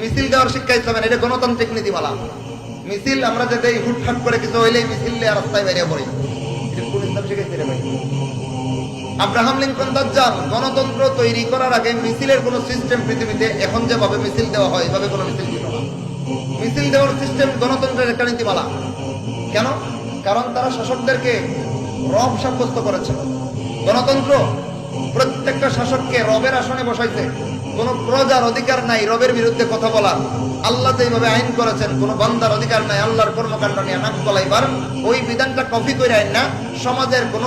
মিছিল দেওয়ার শিক্ষা ইসলামের, এটা গণতান্ত্রিক নীতিমালা। মিছিল আমরা যে দেই হুটহাট করে কিছু হইলেই মিছিল নিয়ে রাস্তায় বেরিয়ে পড়ি, এটা কোন ইসলাম শিখাইছে রে ভাই? আব্রাহাম লিঙ্কন দাজ্জাল গণতন্ত্র তৈরি করার আগে মিছিলের কোন সিস্টেম পৃথিবীতে এখন যেভাবে মিছিল দেওয়া হয় এভাবে কোন মিছিল ছিল না। মিছিল দেওয়ার সিস্টেম গণতন্ত্রের একটা নীতিমালা। কেন? কারণ তারা শাসকদেরকে রব সাব্যস্ত করেছিল। গণতন্ত্র প্রত্যেকটা শাসককে রবের আসনে বসাইছে। কোন প্রজার অধিকার নাই রবের বিরুদ্ধে কথা বলার। আল্লাহ যেভাবে আইন করেছেন, কোন বান্দার অধিকার নাই আল্লাহর কর্মকাণ্ড নিয়ে নাক গলাইবার। ওই বিধানটা কপি করে আইন না, সমাজের কোন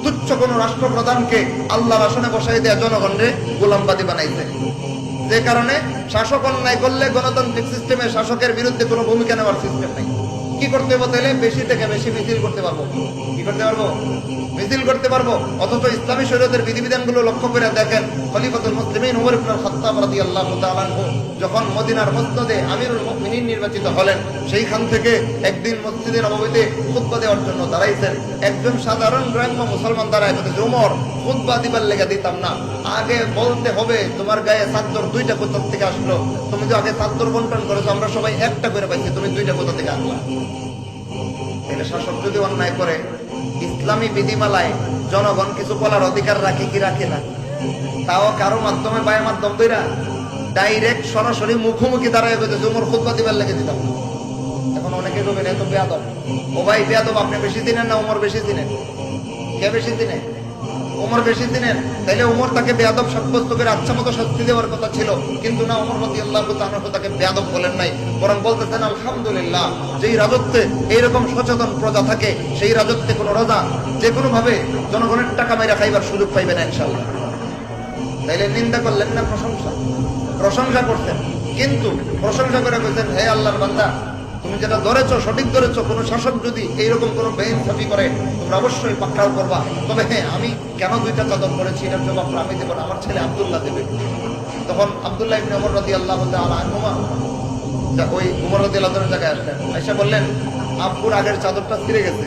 তুচ্ছ কোন রাষ্ট্রপ্রধানকে আল্লাহর আসনে বসাই দেয়া জনগণরে গোলামবাদী বানাইছে। যে কারণে শাসক অন্যায় করলে গণতান্ত্রিক সিস্টেমে শাসকের বিরুদ্ধে কোনো ভূমিকা নেওয়ার সিস্টেম নাই। কি করতে হবে তাহলে? বেশি থেকে বেশি মিছিল করতে পারবো। কি করতে পারবো? মিছিল করতে পারবো। অথচ ইসলামী শরীয়তের বিধিবিধানগুলো লক্ষ্য করে দেখেন, খলিফাতুল মুসলিমিন ওমর ইবনে খাত্তাব রাদিয়াল্লাহু তাআলা আনহু যখন মদিনার মসনদে আমিরুল মুমিনিন নির্বাচিত হলেন, সেইখান থেকে একদিন মসজিদে নববীতে খুতবা দেওয়ার জন্য দাঁড়াইছেন। একজন সাধারণ গ্রাম্য মুসলমান দাঁড়ায় বলতে, ওমর খুতবা দিবার লেগে দিতাম না, আগে বলতে হবে তোমার গায়ে চাদর দুইটা কোথা থেকে আসলো, তুমি তো আগে চাদর বন্টন করেছো, আমরা সবাই একটা করে পাইছি, তুমি দুইটা কোথা থেকে আসলা। এটা শাসক যদি অন্যায় করে, ইসলামী বিধিমালায় জনগণ কিছু বলার অধিকার রাখে কি রাখে না? তাও কারো মাধ্যমে বায়ের মাধ্যম দইরা ডাইরেক্ট সরাসরি মুখোমুখি দাঁড়ায় বলতেছে ওমর খুতবা দিবার লেগে দিতাম। এখন অনেকে বলবেন এত বেয়াদব। ও ভাই বেয়াদব আপনি বেশি দিনেন না ওমর বেশি দিনেন? কে বেশি দিনে? ওমর বেশি দিনেন। তাইলে ওমর তাকে বেয়াদব সাব্যস্ত করে আচ্ছা মতো শাস্তি দেওয়ার কথা ছিল, কিন্তু না, ওমর রাদিয়াল্লাহু তাআলা তাকে বেয়াদব বলেন নাই, বরং বলতেছেন আলহামদুলিল্লাহ, যেই রাজত্বে এইরকম সচেতন প্রজা থাকে সেই রাজত্বে কোনো রাজা যে কোনো ভাবে জনগণের টাকা মাইরা খাইবার সুযোগ পাইবে না ইনশাআল্লাহ। তাইলে নিন্দা করলেন না প্রশংসা? প্রশংসা করতেন, কিন্তু প্রশংসা করে বলছেন হে আল্লাহর বান্দা, তুমি যেটা ধরেছো সঠিক ধরেছো। কোন শাসক যদি এইরকম কোন বেইনসাফি করে তোমরা অবশ্যই পাকড়াও করবা। তবে হ্যাঁ, আমি কেন দুইটা চাদর করেছি এটার জবাব আমি দেব না, আমার ছেলে আব্দুল্লাহ দেবে। তখন আব্দুল্লাহ ইবনে ওমর রাদিয়াল্লাহু তাআলা আনহুমা ওই ওমর রাদিয়াল্লাহু তাআলার জায়গায় আসলেন। আয়েশা বললেন আব্বুর আগের চাদরটা ছিঁড়ে গেছে,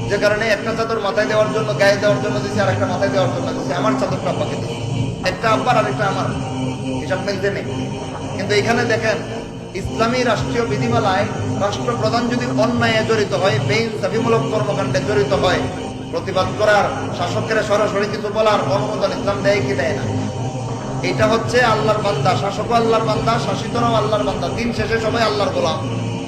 যে কারণে একটা চাদর মাথায় দেওয়ার জন্য গায়ে দেওয়ার জন্য দিয়েছি, আর একটা মাথায় দেওয়ার জন্য দিয়েছি। আমার চাদরটা আব্বাকে দিয়েছি, একটা আব্বার আর একটা আমার, এসব মিলতে নেই। কিন্তু এখানে দেখেন, ইসলামী রাষ্ট্রীয় বিধিমালায় রাষ্ট্রপ্রধান যদি অন্যায় জড়িত হয়, বেইনসাফিমূলক কর্মকাণ্ডে জড়িত হয়, প্রতিবাদ করার, শাসকের সরাসরি কিছু বলার অনুমোদন ইসলাম দেয় কি দেয় না? এটা হচ্ছে আল্লাহর বান্দা, শাসকও আল্লাহর বান্দা, শাসিতরাও আল্লাহর বান্দা, দিন শেষে সবাই আল্লাহর গোলাম।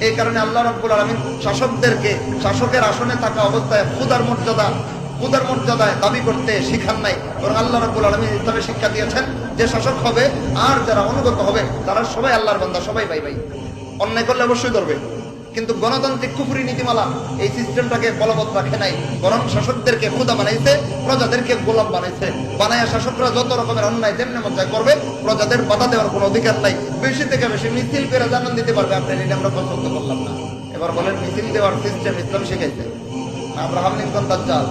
এই কারণে আল্লাহ রাব্বুল আলামিন শাসকদেরকে শাসকের আসনে থাকা অবস্থায় খুদার মর্যাদায় দাবি করতে শিখান নাই, বরং আল্লাহ রাব্বুল আলামিন ইসলামে শিক্ষা দিয়েছেন যে শাসক হবে আর যারা অনুগত হবে তারা সবাই আল্লাহর বান্দা, সবাই ভাই ভাই। অন্যায় করলে অবশ্যই ধরবে, কিন্তু গণতান্ত্রিক কুফরি নীতিমালা এই সিস্টেমটাকে বলবৎ রাখে নাই, বরং শাসকদেরকে খুদা বানাইছে, প্রজাদেরকে গোলাম বানাইছে। বানায়া শাসকরা যত রকমের অন্যায় যেমনি মজা করবে, প্রজাদের বাধা দেওয়ার কোনো অধিকার নাই। বেশি থেকে বেশি মিছিল করে জানান দিতে পারবে, আপনি এটা আমরা পছন্দ করলাম না। এবার বলেন মিছিল দেওয়ার সিস্টেম ইসলাম শিখাইছে? আব্রাহাম লিঙ্কন দাজ্জাল